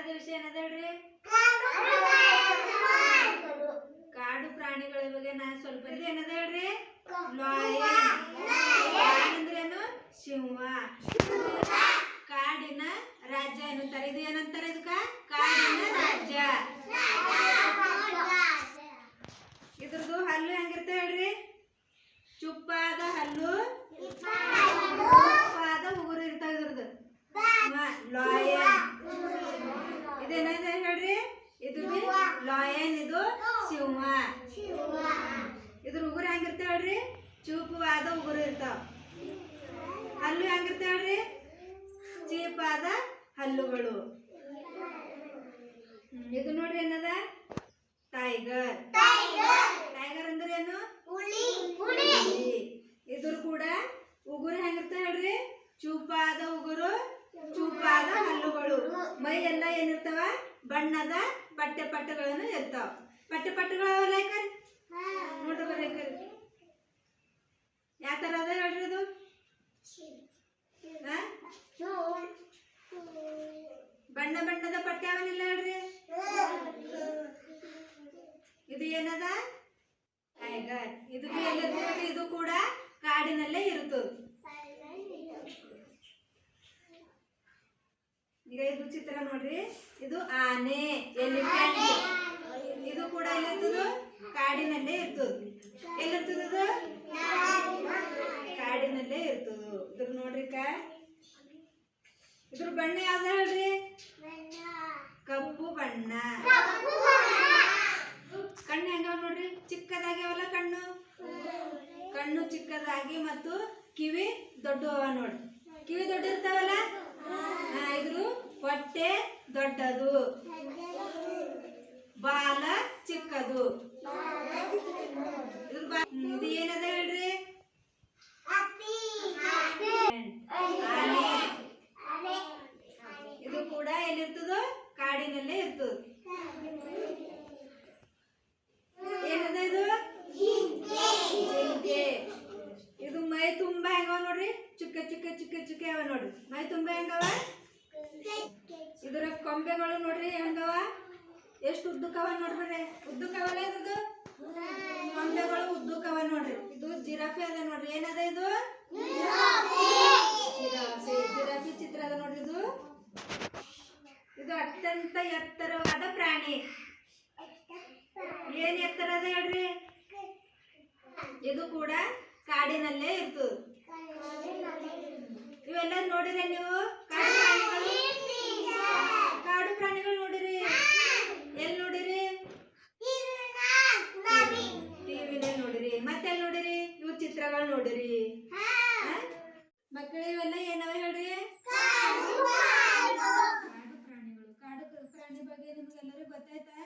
ಪಾಠದ ವಿಷಯ ಏನದ ಹೇಳ್ರಿ? ಕಾಡು ಪ್ರಾಣಿಗಳ ಬಗ್ಗೆ ನಾ ಸ್ವಲ್ಪ ಇದು ಏನದ ಹೇಳ್ರಿ? ಲಾಯನ್ ಅಂದ್ರೇನು? ಸಿಂಹ. ಕಾಡಿನ ರಾಜ್ಯ ಏನಂತಾರೆ? ಇದು ಏನಂತಾರೆ? ಇದಕ್ಕ ಕಾಡಿನ ರಾಜ್ಯ. ಇದ್ರದ್ದು ಹಲ್ಲು ಹೆಂಗಿರ್ತವೆ ಹೇಳ್ರಿ? ಚುಪ್ಪಾದ ಹಲ್ಲು, ಚುಪ್ಪಾದ ಉಗುರು ಇರ್ತಾವ ಇದ್ರದ್ದು. ಲಾಯನ್ ಇದೇನದ ಹೇಳ್ರಿ? ಇದು ಲಾಯನ್, ಇದು ಸಿಂಹ. ಇದ್ರ ಉಗುರು ಹೆಂಗಿರ್ತಾವ ಹೇಳ್ರಿ? ಚೂಪವಾದ ಉಗುರು ಇರ್ತಾವ. ಹಲ್ಲು ಹೆಂಗಿರ್ತಾವ ಹೇಳ್ರಿ? ಚೀಪಾದ ಹಲ್ಲುಗಳು. ಇದು ನೋಡ್ರಿ ಏನದ? ಟೈಗರ್. ಟೈಗರ್ ಅಂದ್ರೆ ಏನು? ಇದ್ರ ಕೂಡ ಉಗುರು ಹೆಂಗಿರ್ತಾವ ಹೇಳ್ರಿ? ಚೂಪಾದ ಉಗುರು, ಚೂಪಾದ ಹಲ್ಲುಗಳು. ಮೈ ಎಲ್ಲ ಏನಿರ್ತಾವ? ಬಣ್ಣದ ಪಟ್ಟೆ ಪಟ್ಟೆಗಳನ್ನು ಇರ್ತಾವ. ಪಟ್ಟೆ ಪಟ್ಟೆಗಳು ಲೇಖರ್ ನೋಡ್ರಿ ಬರ್ಲೇಕರ್ ಯಾವ ತರ ಅದ ಹೇಳ್ರಿ? ಅದು ಬಣ್ಣ ಬಣ್ಣದ ಪಟ್ಟೆ ಅವನಿಲ್ಲ ಹೇಳ್ರಿ? ಇದು ಏನದ? ಟೈಗರ್. ಇದು ಎಲ್ಲಿರ್ತದೆ? ಇದು ಕೂಡ ಕಾಡಿನಲ್ಲೇ ಇರ್ತದೆ. ಈಗ ಇದು ಚಿತ್ರ ನೋಡ್ರಿ. ಇದು ಆನೆ, ಎಲಿಫೆಂಟ್. ಇದು ಕೂಡ ಎಲ್ಲಿರ್ತದ? ಕಾಡಿನಲ್ಲೇ ಇರ್ತದೆ. ಎಲ್ಲಿರ್ತದ? ಕಾಡಿನಲ್ಲೇ ಇರ್ತದ. ಇದ್ರ ನೋಡ್ರಿ ಇದ್ರ ಬಣ್ಣ ಯಾವ್ದ ಹೇಳ್ರಿ? ಕಪ್ಪು ಬಣ್ಣ. ಕಣ್ಣು ಹೆಂಗಾವ ನೋಡ್ರಿ? ಚಿಕ್ಕದಾಗ್ಯಾವಲ್ಲ ಕಣ್ಣು. ಕಣ್ಣು ಚಿಕ್ಕದಾಗಿ ಮತ್ತು ಕಿವಿ ದೊಡ್ಡವ ನೋಡ್ರಿ. ಕಿವಿ ದೊಡ್ಡ ಇರ್ತಾವಲ್ಲ. ಇದ್ರ ಹೊಟ್ಟೆ ದೊಡ್ಡದು, ಬಾಲ ಚಿಕ್ಕದು. ಇದು ಏನದ ಹೇಳ್ರಿ? ಆನೆ. ಇದು ಕೂಡ ಎಲ್ಲಿರ್ತದ? ಕಾಡಿನಲ್ಲೇ ಇರ್ತದ. ಏನದ ಇದು? ಜಿಂಕೆ. ಇದು ಮೈ ತುಂಬಾ ಹೆಂಗವ ನೋಡ್ರಿ? ಚುಕ್ಕ ಚುಕ್ಕ ಚುಕ್ಕ ಚುಕ್ಕ ಅವ ನೋಡ್ರಿ. ಮೈ ತುಂಬಾ ಹೆಂಗವ? ಇದರ ಕೊಂಬೆಗಳು ನೋಡ್ರಿ ಹೆಂಗವ? ಎಷ್ಟು ಉದ್ದಕ್ಕವ ನೋಡ್ರಿ. ಉದ್ದಕ್ಕವಲ್ಲ ಇದ್ರದ್ದು ಕೊಂಬೆಗಳು ಉದ್ದಕ್ಕವ ನೋಡ್ರಿ. ಇದು ಜಿರಾಫೆ ಅದ ನೋಡ್ರಿ. ಏನದ ಇದು? ಜಿರಾಫೆ. ಜಿರಾಫೆ ಚಿತ್ರ ಅದ ನೋಡ್ರಿ. ಇದು ಅತ್ಯಂತ ಎತ್ತರವಾದ ಪ್ರಾಣಿ. ಏನ್ ಎತ್ತರ ಅದ ಹೇಳ್ರಿ? ಇದು ಕೂಡ ಕಾಡಿನಲ್ಲೇ ಇರ್ತದೆ. ಇವೆಲ್ಲ ನೋಡಿರಿ ನೀವು? ಕಾಡು ಪ್ರಾಣಿಗಳು ನೋಡಿರಿ? ಎಲ್ಲಿ ನೋಡಿರಿ? ಟಿವಿನಲ್ಲಿ ನೋಡಿರಿ. ಮತ್ತೆ ಎಲ್ಲಿ ನೋಡಿರಿ? ಇವು ಚಿತ್ರಗಳು ನೋಡಿರಿ. ಮಕ್ಕಳು ಇವೆಲ್ಲ ಏನವ ಹೇಳ್ರಿ? ಕಾಡು ಪ್ರಾಣಿಗಳು. ಕಾಡು ಪ್ರಾಣಿ ಬಗ್ಗೆ ನಿಮ್ಗೆಲ್ಲರಿಗೂ ಗೊತ್ತಾಯ್ತಾ?